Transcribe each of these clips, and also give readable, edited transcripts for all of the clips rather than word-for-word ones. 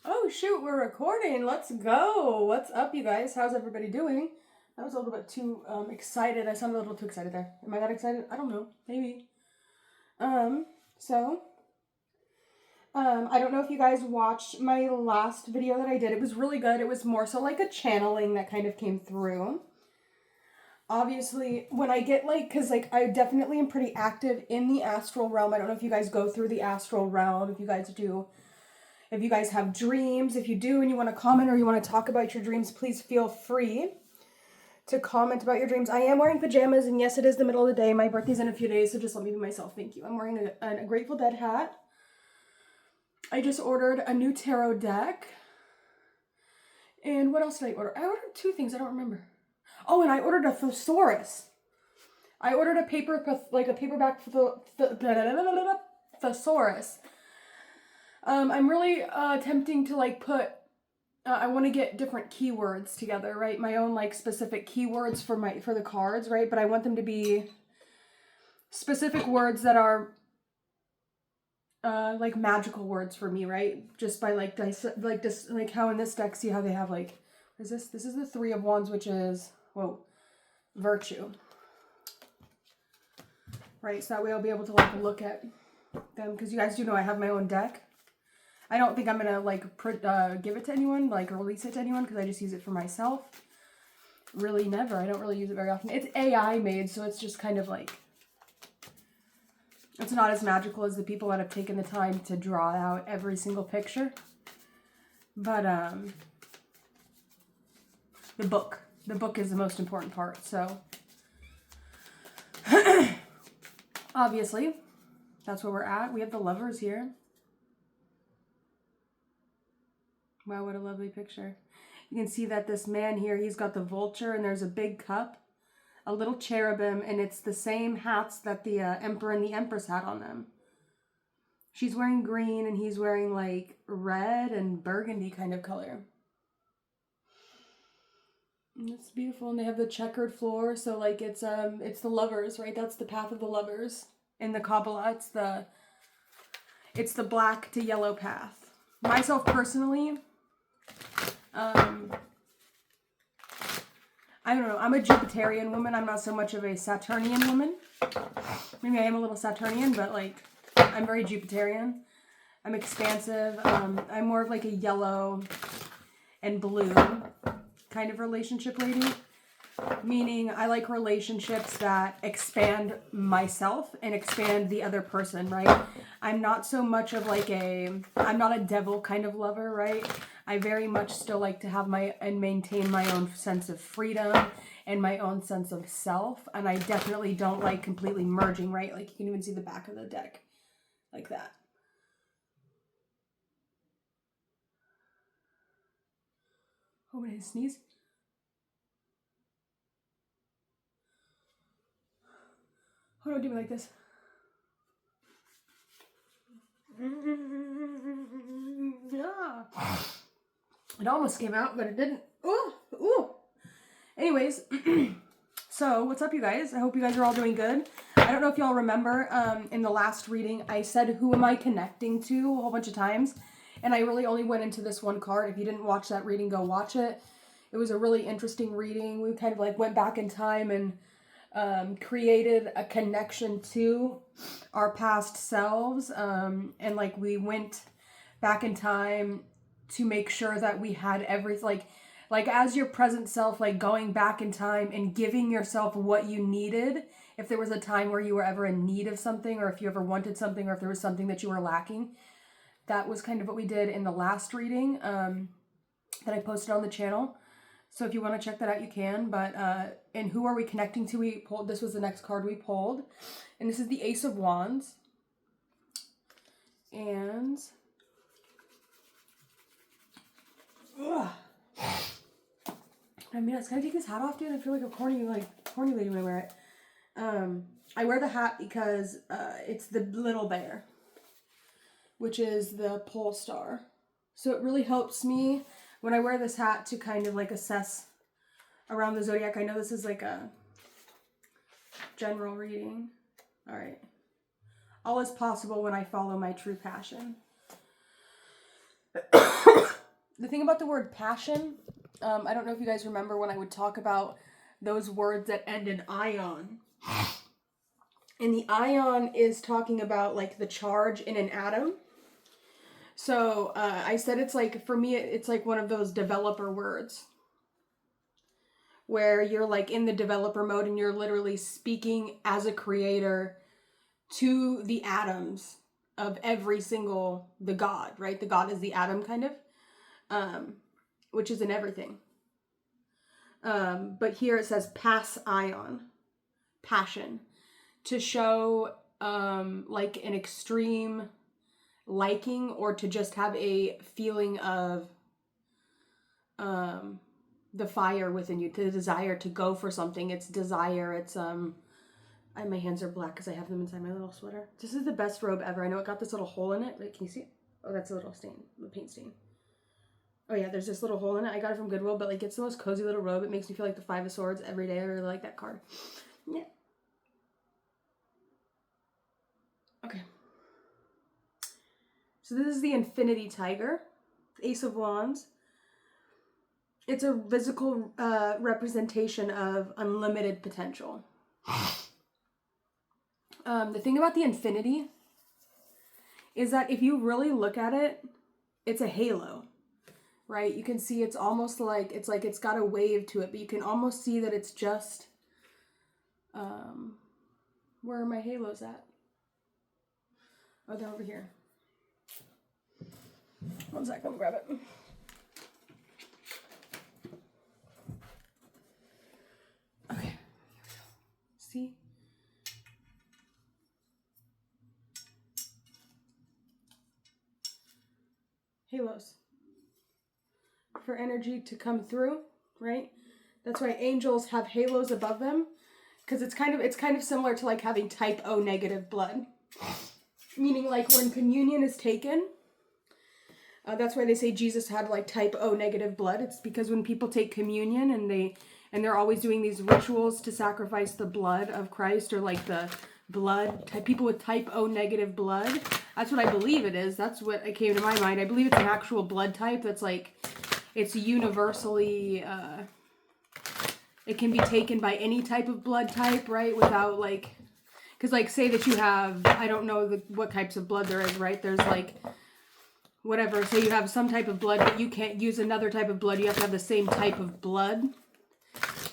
Oh shoot, we're recording. Let's go. What's up, you guys? How's everybody doing? I was a little bit too excited. I sounded a little too excited there. Am I that excited? I don't know. Maybe. I don't know if you guys watched my last video that I did. It was really good. It was more so like a channeling that kind of came through. Obviously, when I get because I definitely am pretty active in the astral realm. I don't know if you guys go through the astral realm, if you guys do. If you guys have dreams, if you do and you want to comment or you want to talk about your dreams, please feel free to comment about your dreams. I am wearing pajamas, and yes, it is the middle of the day. My birthday's in a few days, so just let me be myself. Thank you. I'm wearing a Grateful Dead hat. I just ordered a new tarot deck. And what else did I order? I ordered two things. I don't remember. Oh, and I ordered a thesaurus. I ordered a paperback thesaurus. I'm really attempting to put, I want to get different keywords together, right? My own specific keywords for the cards, right? But I want them to be specific words that are magical words for me, right? Just by how in this deck, see how they have what is this? This is the Three of Wands, which is, virtue. Right, so that way I'll be able to look at them, because you guys do know I have my own deck. I don't think I'm gonna give it to anyone, or release it to anyone, because I just use it for myself. Really never. I don't really use it very often. It's AI made, so it's just kind of it's not as magical as the people that have taken the time to draw out every single picture. But the book is the most important part. So obviously, that's where we're at. We have the Lovers here. Wow, what a lovely picture. You can see that this man here, he's got the vulture, and there's a big cup, a little cherubim, and it's the same hats that the Emperor and the Empress had on them. She's wearing green, and he's wearing red and burgundy kind of color. And it's beautiful, and they have the checkered floor, so it's the Lovers, right? That's the path of the Lovers in the Kabbalah. It's the black to yellow path. Myself personally, I don't know. I'm a Jupiterian woman. I'm not so much of a Saturnian woman. Maybe I am a little Saturnian, but I'm very Jupiterian. I'm expansive. I'm more of a yellow and blue kind of relationship lady. Meaning I like relationships that expand myself and expand the other person, right? I'm not so much of I'm not a devil kind of lover, right? I very much still like to have and maintain my own sense of freedom and my own sense of self. And I definitely don't like completely merging, right? You can even see the back of the deck like that. Oh, when I sneeze. Oh, don't do me like this. Yeah. It almost came out, but it didn't. Ooh. Anyways, so what's up, you guys? I hope you guys are all doing good. I don't know if y'all remember, in the last reading, I said, who am I connecting to, a whole bunch of times. And I really only went into this one card. If you didn't watch that reading, go watch it. It was a really interesting reading. We kind of went back in time and created a connection to our past selves. And we went back in time to make sure that we had everything, as your present self, going back in time and giving yourself what you needed. If there was a time where you were ever in need of something, or if you ever wanted something, or if there was something that you were lacking. That was kind of what we did in the last reading that I posted on the channel. So if you want to check that out, you can. But, and who are we connecting to? We pulled, this was the next card we pulled. And this is the Ace of Wands. And I mean, can I take this hat off, dude? I feel like a corny lady when I wear it. I wear the hat because it's the little bear, which is the pole star. So it really helps me when I wear this hat to kind of assess around the zodiac. I know this is a general reading. All right. All is possible when I follow my true passion. the thing about the word passion, I don't know if you guys remember when I would talk about those words that end in ion. And the ion is talking about like the charge in an atom. So I said it's like, for me, it's like one of those developer words where you're like in the developer mode and you're literally speaking as a creator to the atoms of every single, the God, right? The God is the atom kind of, which is in everything. But here it says ion, passion, to show like an extreme liking or to just have a feeling of the fire within you, the desire to go for something. It's desire. It's my hands are black because I have them inside my little sweater. This is the best robe ever. I know it got this little hole in it. Wait, can you see it? Oh, that's a little stain, the paint stain. Oh yeah, there's this little hole in it. I got it from Goodwill, but like it's the most cozy little robe. It makes me feel like the Five of Swords every day. I really like that card. Yeah. Okay. So this is the Infinity Tiger, Ace of Wands. It's a physical representation of unlimited potential. The thing about the Infinity is that if you really look at it, it's a halo, right? You can see it's almost like it's got a wave to it, but you can almost see that it's just, where are my halos at? Oh, they're over here. One sec, let me grab it. Okay, see? Halos. For energy to come through, right? That's why angels have halos above them, because it's kind of similar to like having type O negative blood. Meaning like when communion is taken, that's why they say Jesus had like type O negative blood. It's because when people take communion and they're always doing these rituals to sacrifice the blood of Christ, or like the blood, people with type O negative blood. That's what I believe it is. That's what it came to my mind. I believe it's an actual blood type that's like, it's universally, it can be taken by any type of blood type, right? Without like, because like say that you have, I don't know what types of blood there is, right? There's like, whatever, say you have some type of blood, but you can't use another type of blood. You have to have the same type of blood.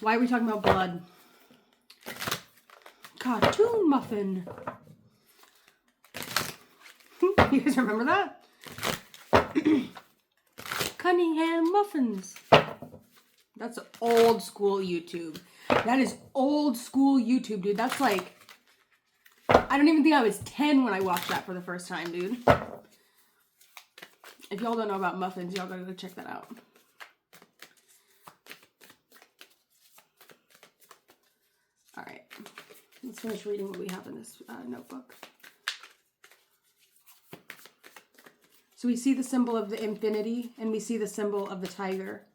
Why are we talking about blood? Cartoon muffin. You guys remember that? Cunningham muffins. That's old school YouTube. That is old school YouTube, dude. That's like, I don't even think I was 10 when I watched that for the first time, dude. If y'all don't know about muffins, y'all gotta go check that out. Alright, let's finish reading what we have in this notebook. So we see the symbol of the infinity, and we see the symbol of the tiger.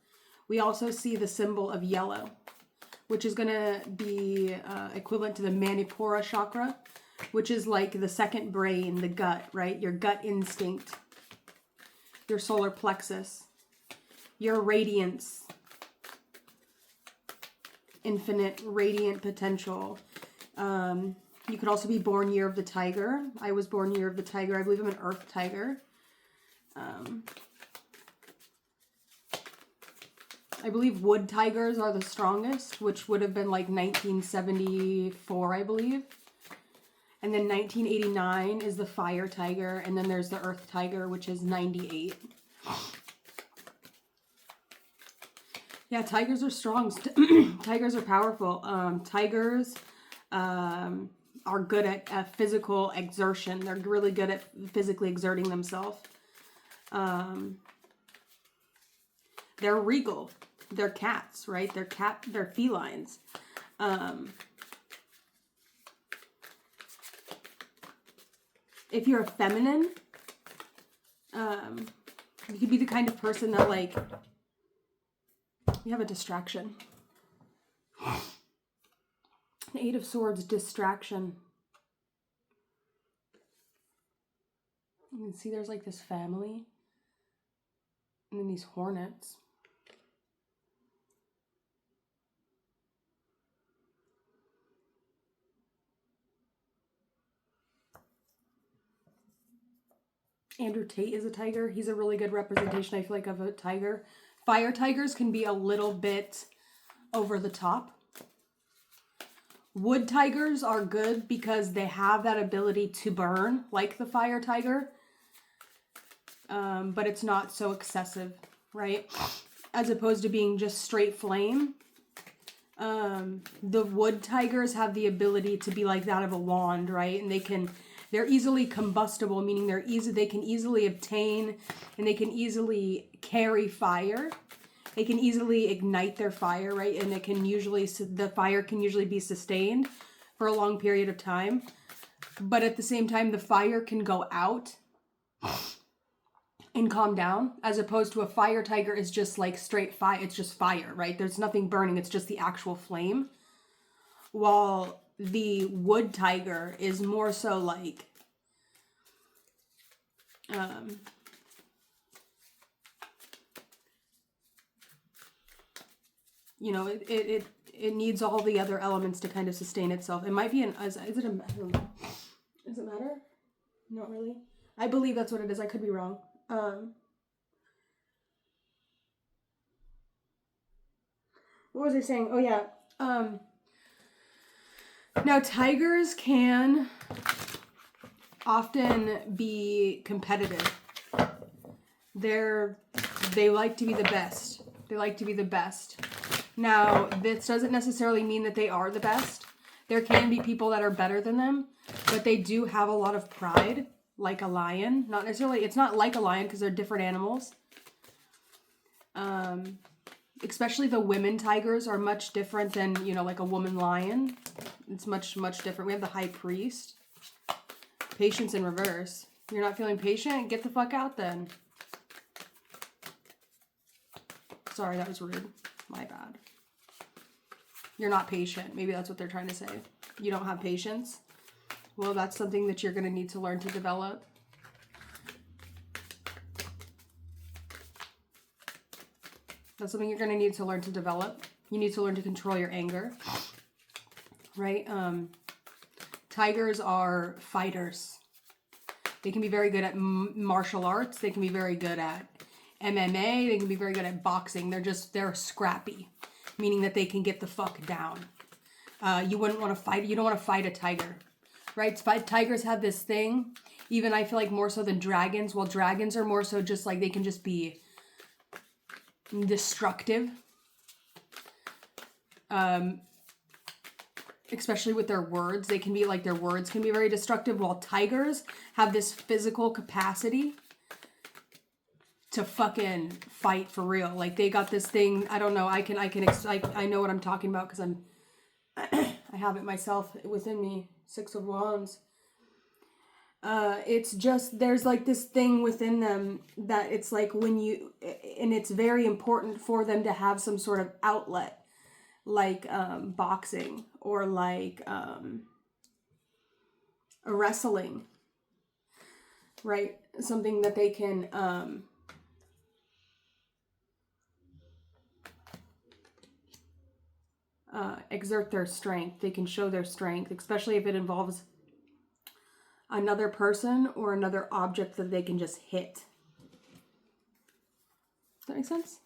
We also see the symbol of yellow, which is going to be equivalent to the Manipura chakra, which is like the second brain, the gut, right? Your gut instinct, your solar plexus, your radiance, infinite radiant potential. You could also be born year of the tiger. I was born year of the tiger. I believe I'm an earth tiger. I believe wood tigers are the strongest, which would have been like 1974, I believe. And then 1989 is the fire tiger. And then there's the earth tiger, which is 98. Yeah, tigers are strong. Tigers are powerful. Tigers are good at physical exertion. They're really good at physically exerting themselves. They're regal. They're cats, right? They're felines. If you're a feminine, you could be the kind of person that like, you have a distraction. The Eight of Swords, distraction. You can see there's like this family. And then these hornets. Andrew Tate is a tiger. He's a really good representation, I feel like, of a tiger. Fire tigers can be a little bit over the top. Wood tigers are good because they have that ability to burn, like the fire tiger. But it's not so excessive, right? As opposed to being just straight flame. The wood tigers have the ability to be like that of a wand, right? And they're easily combustible, meaning they can easily obtain and they can easily carry fire. They can easily ignite their fire, right? And the fire can usually be sustained for a long period of time. But at the same time, the fire can go out and calm down, as opposed to a fire tiger is just like straight fire. It's just fire, right? There's nothing burning. It's just the actual flame. While the wood tiger is more so like, you know, it needs all the other elements to kind of sustain itself. It might be is it a, I don't know. Does it matter? Not really. I believe that's what it is. I could be wrong. What was I saying? Oh yeah. Now tigers can often be competitive. They like to be the best. They like to be the best. Now, this doesn't necessarily mean that they are the best. There can be people that are better than them, but they do have a lot of pride, like a lion. Not necessarily, it's not like a lion because they're different animals. Especially the women tigers are much different than, you know, like a woman lion. It's much, much different. We have the high priest. Patience in reverse. You're not feeling patient? Get the fuck out then. Sorry, that was rude. My bad. You're not patient. Maybe that's what they're trying to say. You don't have patience. Well, that's something that you're going to need to learn to develop. That's something you're going to need to learn to develop. You need to learn to control your anger. Right? Tigers are fighters. They can be very good at martial arts. They can be very good at MMA. They can be very good at boxing. They're scrappy, meaning that they can get the fuck down. You wouldn't want to fight. You don't want to fight a tiger, right? Tigers have this thing. Even I feel like more so than dragons. Well, dragons are more so just like they can just be destructive. Especially with their words. They can be like, their words can be very destructive, while tigers have this physical capacity to fucking fight for real. Like they got this thing, I don't know, I know what I'm talking about because I have it myself within me, 6 of Wands. It's just, there's like this thing within them that it's like and it's very important for them to have some sort of outlet, like boxing or like wrestling, right? Something that they can exert their strength. They can show their strength, especially if it involves another person or another object that they can just hit. Does that make sense?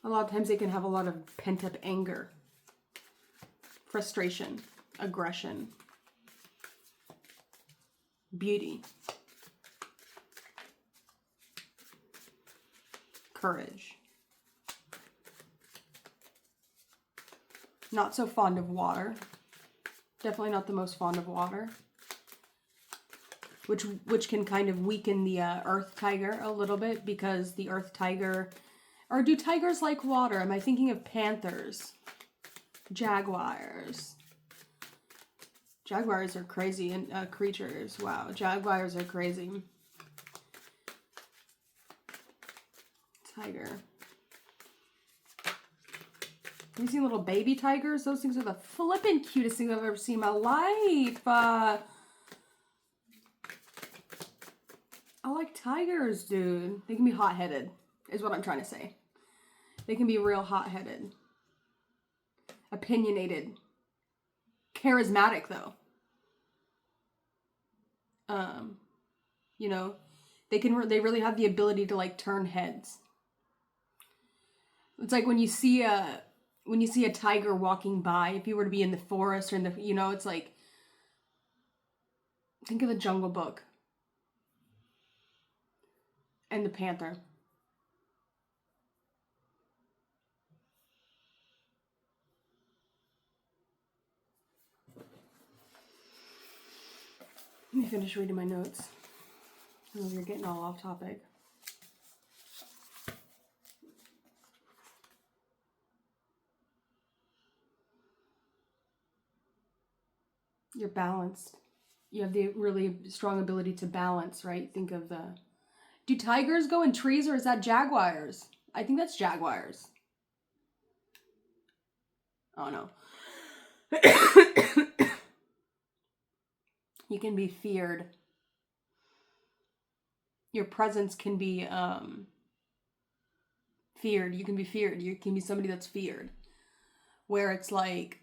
A lot of times they can have a lot of pent-up anger, frustration, aggression, beauty, courage. Not so fond of water. Definitely not the most fond of water. Which can kind of weaken the earth tiger a little bit, because the earth tiger... Or do tigers like water? Am I thinking of panthers? Jaguars. Jaguars are crazy and creatures. Wow, jaguars are crazy. Tiger. Have you seen little baby tigers? Those things are the flippin' cutest things I've ever seen in my life. I like tigers, dude. They can be hot-headed, is what I'm trying to say. They can be real hot-headed. Opinionated. Charismatic, though. You know, they really have the ability to, like, turn heads. It's like when you see a tiger walking by, if you were to be in the forest or in the, you know, it's like, think of the Jungle Book and the panther. Let me finish reading my notes. I know you're getting all off topic. You're balanced. You have the really strong ability to balance, right? Think of the... Do tigers go in trees or is that jaguars? I think that's jaguars. Oh, no. You can be feared. Your presence can be feared. You can be feared. You can be somebody that's feared. Where it's like...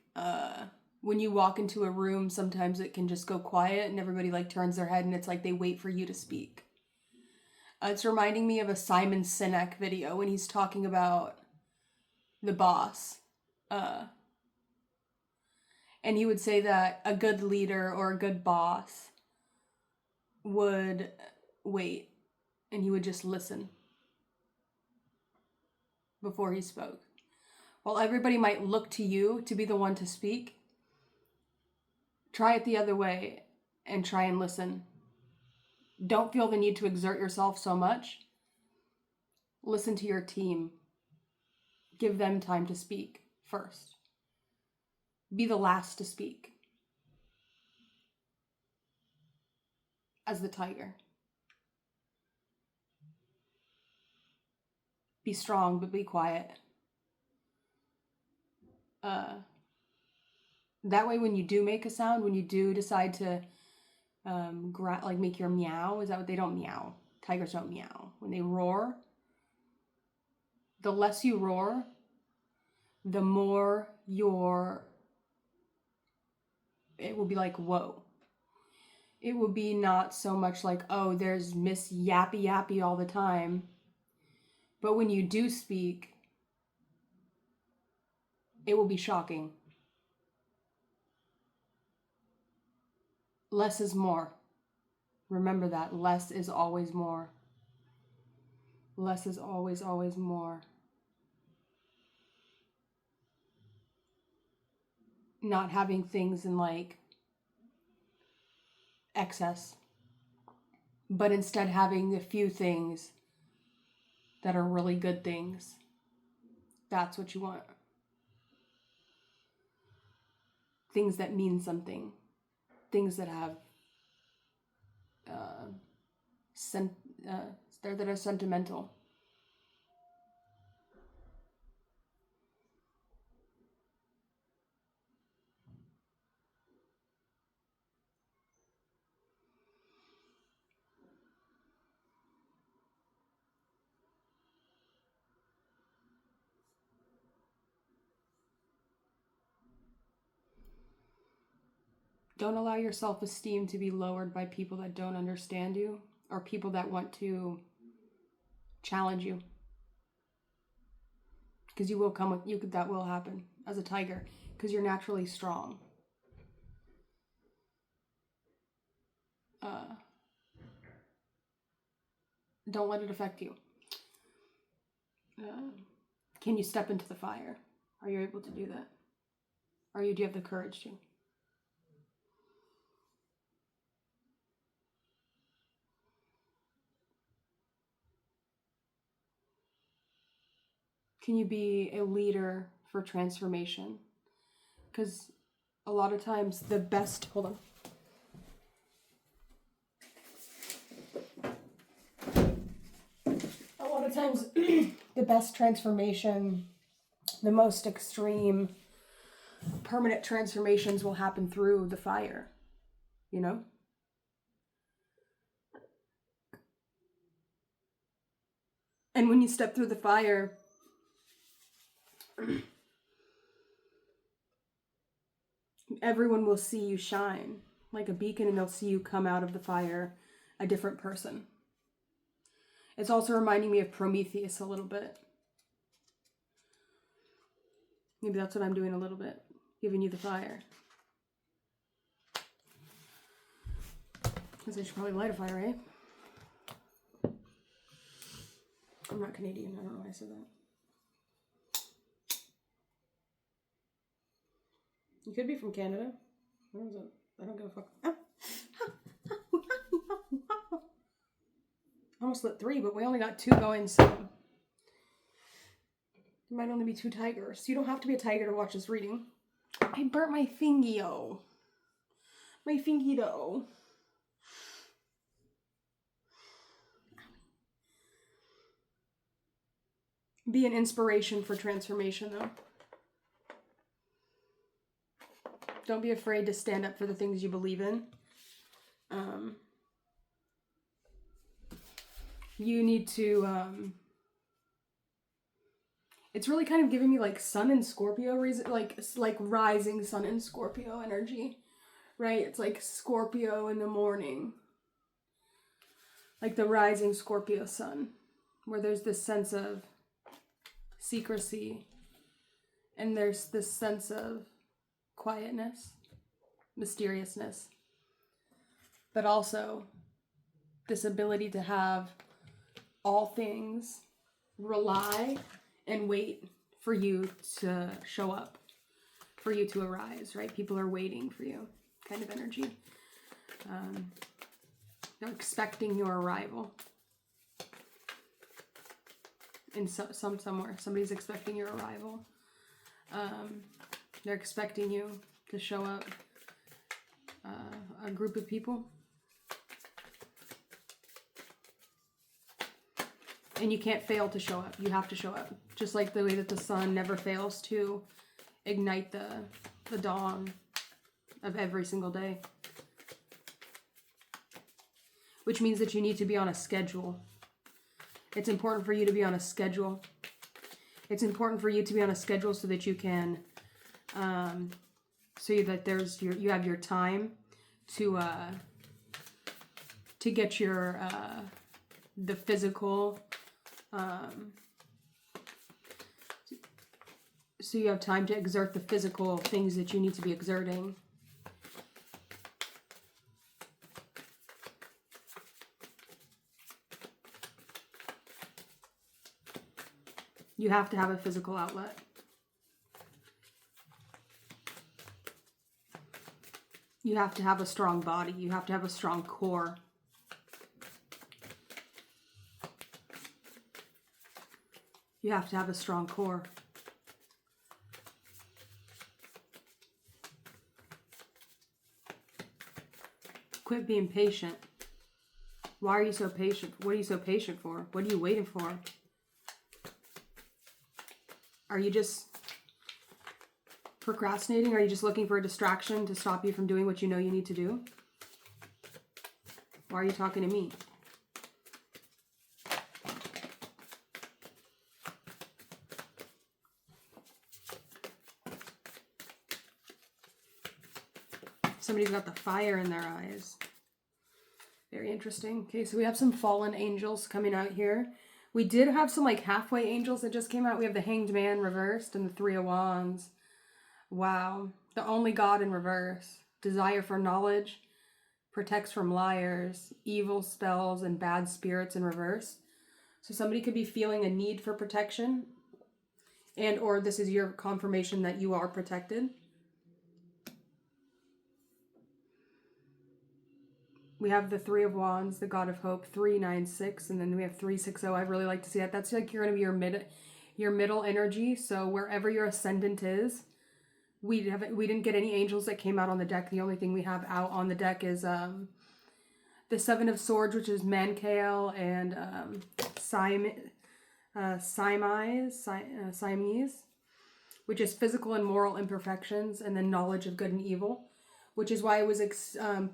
when you walk into a room, sometimes it can just go quiet and everybody like turns their head and it's like they wait for you to speak. It's reminding me of a Simon Sinek video when he's talking about the boss. And he would say that a good leader or a good boss would wait and he would just listen before he spoke. While everybody might look to you to be the one to speak, try it the other way and try and listen. Don't feel the need to exert yourself so much. Listen to your team. Give them time to speak first. Be the last to speak. As the tiger. Be strong, but be quiet. That way when you do make a sound, when you do decide to like make your meow, is that what they don't meow? Tigers don't meow. When they roar, the less you roar, the more it will be like, whoa. It will be not so much like, oh, there's Miss Yappy Yappy all the time. But when you do speak, it will be shocking. Less is more. Remember that. Less is always more. Less is always, always more. Not having things in like excess, but instead having a few things that are really good things. That's what you want. Things that mean something. Things that have that are sentimental. Don't allow your self-esteem to be lowered by people that don't understand you or people that want to challenge you. Because you will come with you. That will happen as a tiger because you're naturally strong. Don't let it affect you. Can you step into the fire? Are you able to do that? Do you have the courage to? Can you be a leader for transformation? Because a lot of times the best... Hold on. A lot of times the best transformation, the most extreme permanent transformations will happen through the fire, you know? And when you step through the fire, everyone will see you shine like a beacon, and they'll see you come out of the fire a different person. It's also reminding me of Prometheus a little bit. Maybe that's what I'm doing a little bit, giving you the fire. Because I should probably light a fire, right? I'm not Canadian. I don't know why I said that. You could be from Canada. Where is it? I don't give a fuck. Ah. I almost lit 3, but we only got 2 going, so there might only be 2 tigers. You don't have to be a tiger to watch this reading. I burnt my fingy-o. My fingy-do. Be an inspiration for transformation, though. Don't be afraid to stand up for the things you believe in. You need to, it's really kind of giving me like Sun and Scorpio, like rising Sun and Scorpio energy, right? It's like Scorpio in the morning. Like the rising Scorpio sun, where there's this sense of secrecy and there's this sense of quietness, mysteriousness, but also this ability to have all things rely and wait for you to show up, for you to arise, right? People are waiting for you, kind of energy. They're expecting your arrival. In somewhere, somebody's expecting your arrival. They're expecting you to show up. A group of people. And you can't fail to show up. You have to show up. Just like the way that the sun never fails to ignite the dawn of every single day. Which means that you need to be on a schedule. It's important for you to be on a schedule. It's important for you to be on a schedule so that you can, so that you have your time to get your, the physical, so you have time to exert the physical things that you need to be exerting. You have to have a physical outlet. You have to have a strong body. You have to have a strong core. You have to have a strong core. Quit being patient. Why are you so patient? What are you so patient for? What are you waiting for? Are you just procrastinating? Are you just looking for a distraction to stop you from doing what you know you need to do? Why are you talking to me? Somebody's got the fire in their eyes. Very interesting. Okay, so we have some fallen angels coming out here. We did have some like halfway angels that just came out. We have the Hanged Man reversed and the 3 of Wands. Wow. The only God in reverse. Desire for knowledge. Protects from liars. Evil spells and bad spirits in reverse. So somebody could be feeling a need for protection. And or this is your confirmation that you are protected. We have the 3 of Wands, the God of Hope, 396, and then we have 360. I really like to see that. That's like you're going to be your middle energy. So wherever your ascendant is, we didn't get any angels that came out on the deck. The only thing we have out on the deck is the 7 of Swords, which is Mankael and Siamese. which is physical and moral imperfections, and then knowledge of good and evil, which is why I was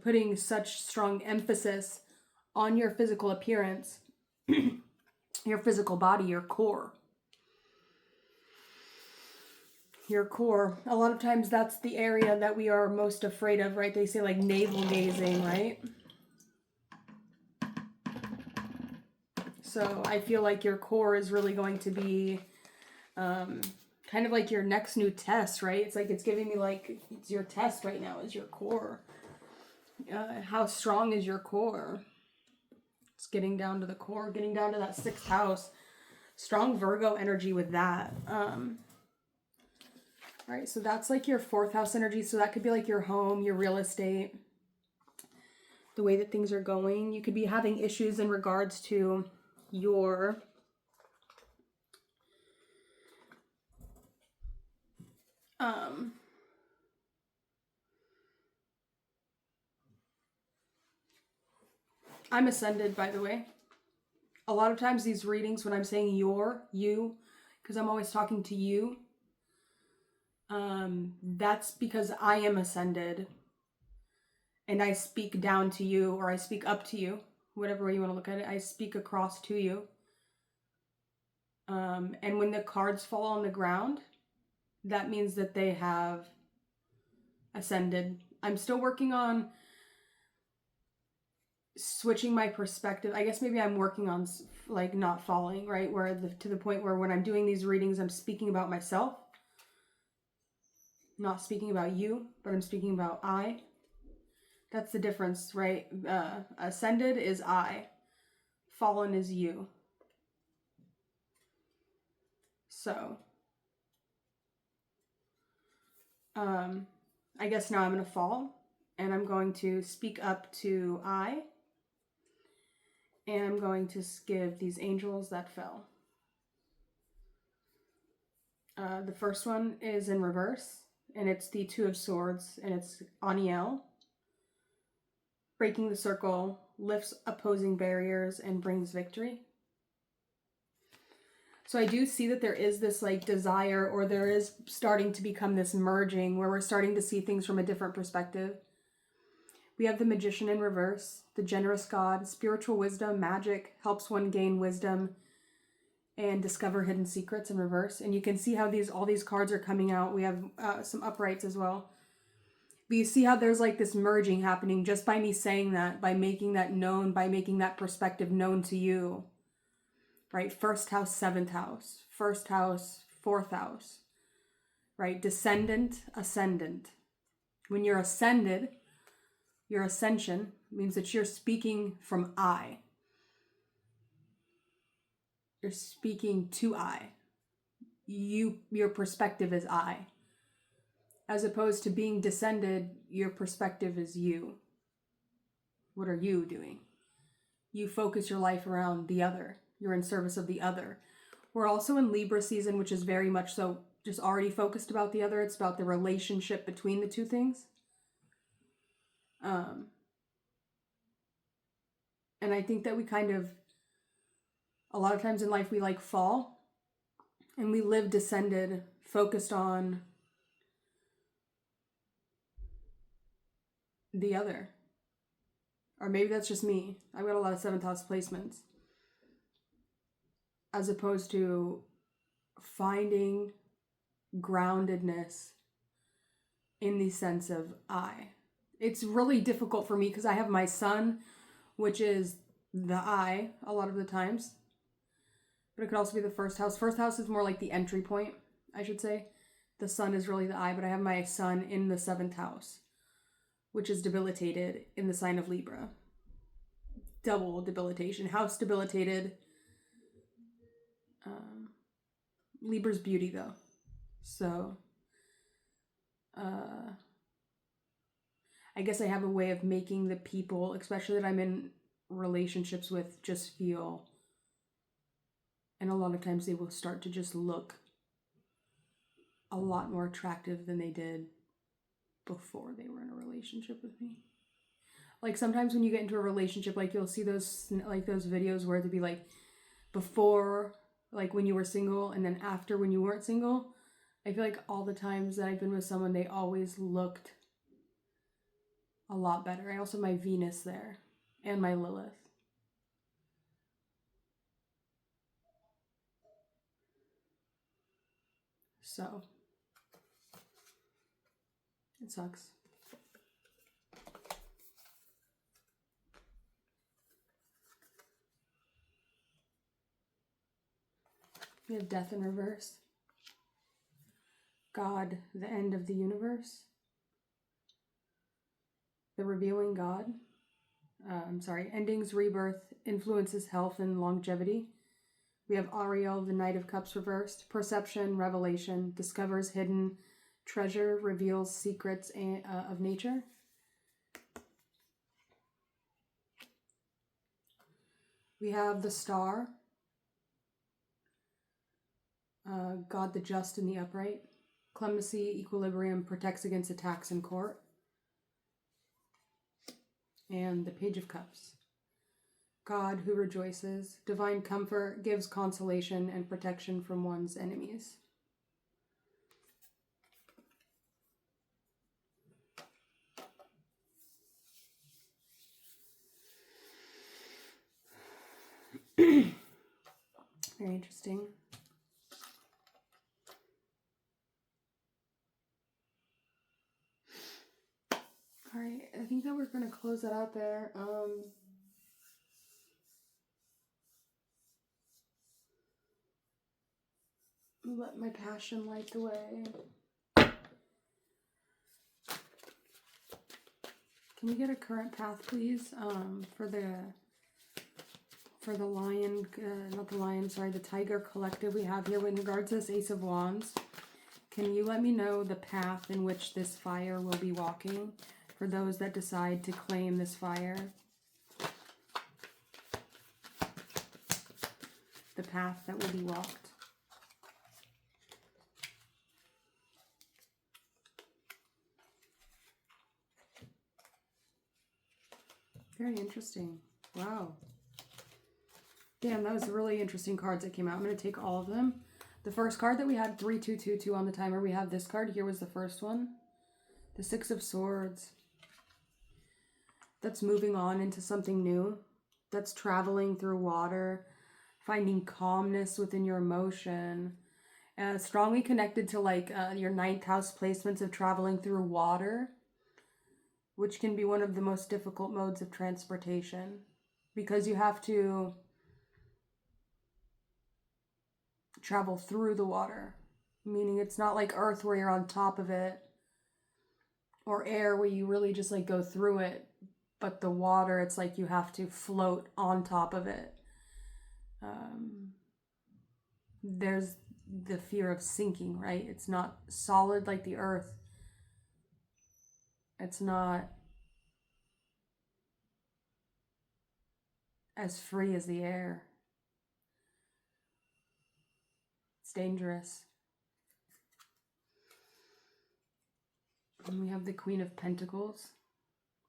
putting such strong emphasis on your physical appearance, your physical body, your core. Your core. A lot of times that's the area that we are most afraid of, right? They say like navel gazing, right? So I feel like your core is really going to be kind of like your next new test, right? It's like it's giving me like, it's your test right now is your core. How strong is your core? It's getting down to the core, getting down to that 6th house. Strong Virgo energy with that. All right, so that's like your 4th house energy. So that could be like your home, your real estate, the way that things are going. You could be having issues in regards to your I'm ascended, by the way. A lot of times these readings, when I'm saying you, because I'm always talking to you, that's because I am ascended and I speak down to you, or I speak up to you, whatever way you want to look at it. I speak across to you. And when the cards fall on the ground, that means that they have ascended. I'm still working on switching my perspective. I guess maybe I'm working on like not falling, right? Where to the point where when I'm doing these readings, I'm speaking about myself. Not speaking about you, but I'm speaking about I. That's the difference, right? Ascended is I. Fallen is you. So, I guess now I'm going to fall, and I'm going to speak up to I, and I'm going to give these angels that fell. The first one is in reverse, and it's the 2 of Swords, and it's Aniel. Breaking the circle, lifts opposing barriers, and brings victory. So I do see that there is this like desire, or there is starting to become this merging where we're starting to see things from a different perspective. We have the Magician in reverse, the generous God, spiritual wisdom, magic, helps one gain wisdom and discover hidden secrets in reverse. And you can see how all these cards are coming out. We have some uprights as well. But you see how there's like this merging happening just by me saying that, by making that known, by making that perspective known to you. Right? 1st house, 7th house. 1st house, 4th house. Right? Descendant, ascendant. When you're ascended, your ascension means that you're speaking from I. You're speaking to I. Your perspective is I. As opposed to being descended, your perspective is you. What are you doing? You focus your life around the other. You're in service of the other. We're also in Libra season, which is very much so just already focused about the other. It's about the relationship between the two things. And I think that we kind of, a lot of times in life, we like fall and we live descended, focused on the other. Or maybe that's just me. I've got a lot of 7th house placements. As opposed to finding groundedness in the sense of I. It's really difficult for me because I have my sun, which is the I a lot of the times. But it could also be the 1st house. 1st house is more like the entry point, I should say. The sun is really the I, but I have my sun in the 7th house, which is debilitated in the sign of Libra. Double debilitation. House debilitated. Libra's beauty, though. So, I guess I have a way of making the people, especially that I'm in relationships with, just feel, and a lot of times they will start to just look a lot more attractive than they did before they were in a relationship with me. Like sometimes when you get into a relationship, like you'll see those videos where it'd be like before, like when you were single, and then after when you weren't single, I feel like all the times that I've been with someone, they always looked a lot better. I also have my Venus there and my Lilith. So it sucks. We have death in reverse. God, the end of the universe. The revealing God. Endings, rebirth, influences health and longevity. We have Ariel, the Knight of Cups reversed. Perception, revelation, discovers hidden treasure, reveals secrets of nature. We have the Star. God, the just and the upright. Clemency, equilibrium, protects against attacks in court. And the Page of Cups. God who rejoices, divine comfort, gives consolation and protection from one's enemies. Very interesting. All right, I think that we're going to close that out there. Let my passion light the way. Can we get a current path, please, for the lion, the tiger collective we have here in regards to this Ace of Wands? Can you let me know the path in which this fire will be walking for those that decide to claim this fire? The path that will be walked. Very interesting. Wow. Damn, that was really interesting cards that came out. I'm going to take all of them. The first card that we had, 3222 on the timer, we have this card. Here was the first one. The Six of Swords. That's moving on into something new. That's traveling through water. Finding calmness within your emotion. Strongly connected to like your ninth house placements of traveling through water, which can be one of the most difficult modes of transportation because you have to travel through the water, meaning it's not like earth where you're on top of it, or air where you really just like go through it, but the water, it's like you have to float on top of it. There's the fear of sinking, right? It's not solid like the earth. It's not as free as the air. It's dangerous. And we have the Queen of Pentacles,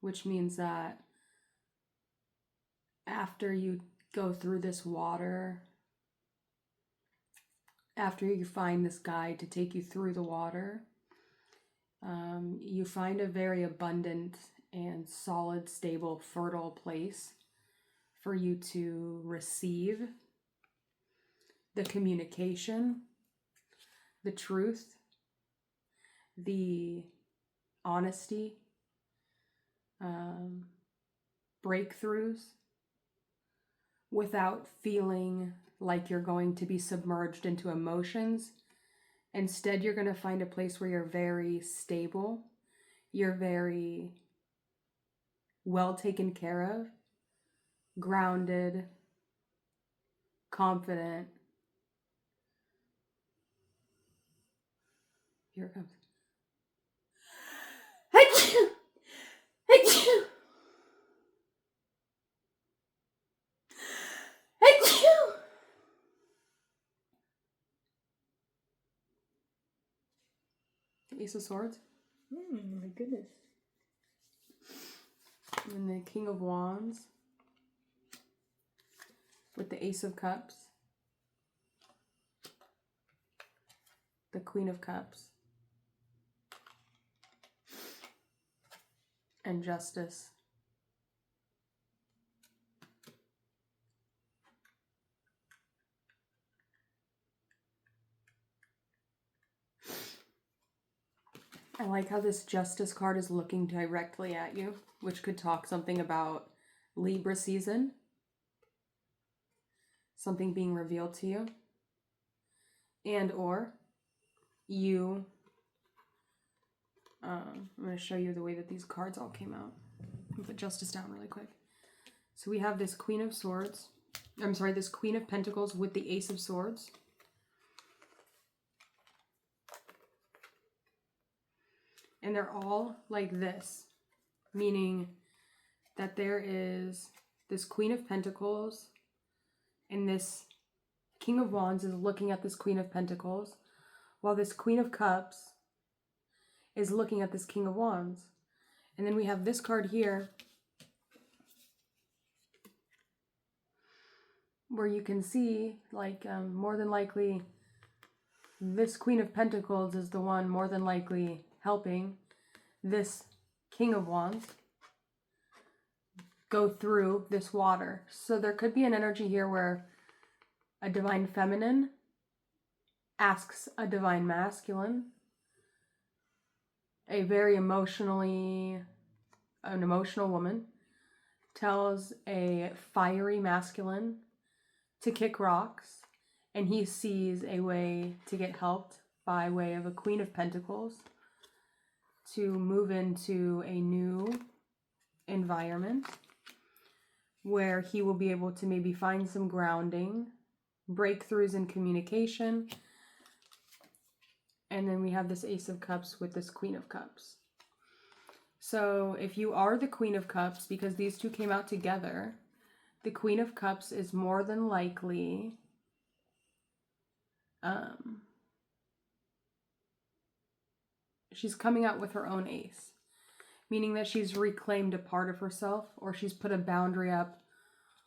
which means that after you go through this water, after you find this guide to take you through the water, you find a very abundant and solid, stable, fertile place for you to receive the communication, the truth, the honesty, breakthroughs, without feeling like you're going to be submerged into emotions. Instead, you're going to find a place where you're very stable, you're very well taken care of, grounded, confident. Here it comes. Ace of Swords. My goodness. And the King of Wands with the Ace of Cups. the Queen of Cups, and Justice. I like how this Justice card is looking directly at you, which could talk something about Libra season. Something being revealed to you. And or you... I'm going to show you the way that these cards all came out. I'll put Justice down really quick. So we have this Queen of Swords. I'm sorry, this Queen of Pentacles with the Ace of Swords. And they're all like this, meaning that there is this Queen of Pentacles and this King of Wands is looking at this Queen of Pentacles, while this Queen of Cups is looking at this King of Wands. And then we have this card here where you can see, like, more than likely this Queen of Pentacles is the one more than likely helping this King of Wands go through this water. So there could be an energy here where a divine feminine asks a divine masculine, an emotional woman tells a fiery masculine to kick rocks, and he sees a way to get helped by way of a Queen of Pentacles to move into a new environment where he will be able to maybe find some grounding, breakthroughs in communication. And then we have this Ace of Cups with this Queen of Cups. So if you are the Queen of Cups, because these two came out together, the Queen of Cups is more than likely she's coming out with her own ace, meaning that she's reclaimed a part of herself, or she's put a boundary up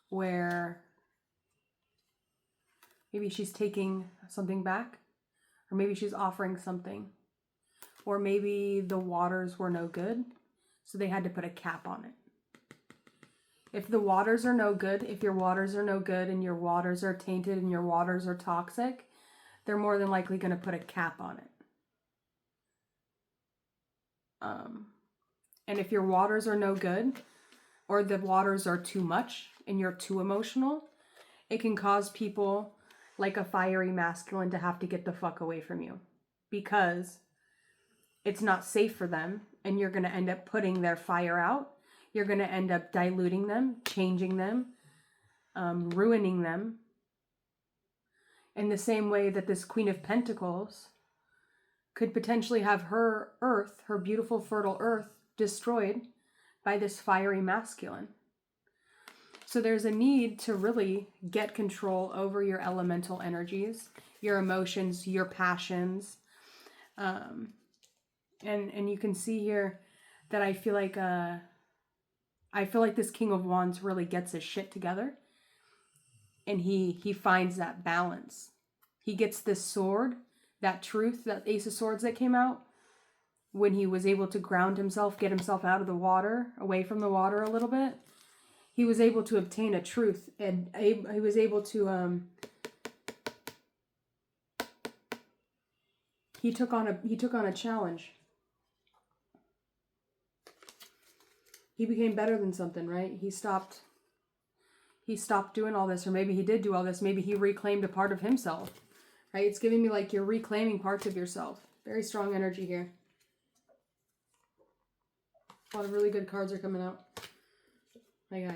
where maybe she's taking something back, or maybe she's offering something, or maybe the waters were no good, so they had to put a cap on it. If the waters are no good, if your waters are no good and your waters are tainted and your waters are toxic, they're more than likely going to put a cap on it. And if your waters are no good, or the waters are too much and you're too emotional, it can cause people like a fiery masculine to have to get the fuck away from you, because it's not safe for them, and you're going to end up putting their fire out. You're going to end up diluting them, changing them, ruining them. In the same way that this Queen of Pentacles could potentially have her earth, her beautiful fertile earth, destroyed by this fiery masculine. So there's a need to really get control over your elemental energies, your emotions, your passions. And you can see here that I feel like this King of Wands really gets his shit together, and he finds that balance. He gets this sword, that truth, that Ace of Swords that came out, when he was able to ground himself, get himself out of the water, away from the water a little bit. He was able to obtain a truth, and he was able to he took on a challenge. He became better than something, right? He stopped doing all this, or maybe he did do all this. Maybe he reclaimed a part of himself, right? It's giving me like you're reclaiming parts of yourself. Very strong energy here. A lot of really good cards are coming out. My guy.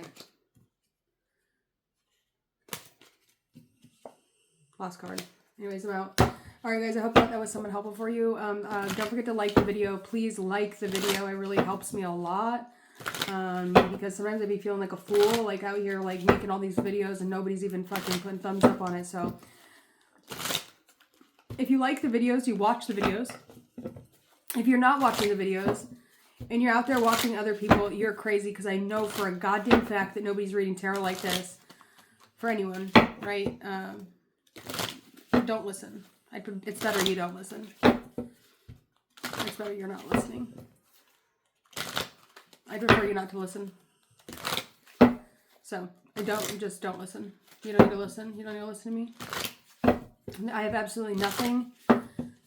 Last card. Anyways, I'm out. Alright guys, I hope that was somewhat helpful for you. Don't forget to like the video. Please like the video. It really helps me a lot. Because sometimes I'd be feeling like a fool, like out here like making all these videos and nobody's even fucking putting thumbs up on it. So if you like the videos, you watch the videos. If you're not watching the videos and you're out there watching other people, you're crazy, because I know for a goddamn fact that nobody's reading tarot like this for anyone, right? Don't listen. It's better you don't listen. It's better you're not listening. I prefer you not to listen. So, just don't listen. You don't need to listen. You don't need to listen to me. I have absolutely nothing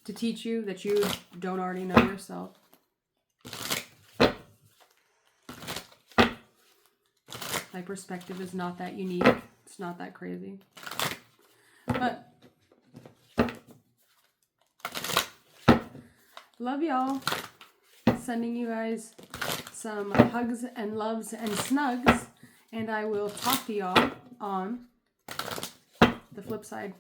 to teach you that you don't already know yourself. My perspective is not that unique. It's not that crazy. But love y'all. Sending you guys some hugs and loves and snugs. And I will talk to y'all on the flip side.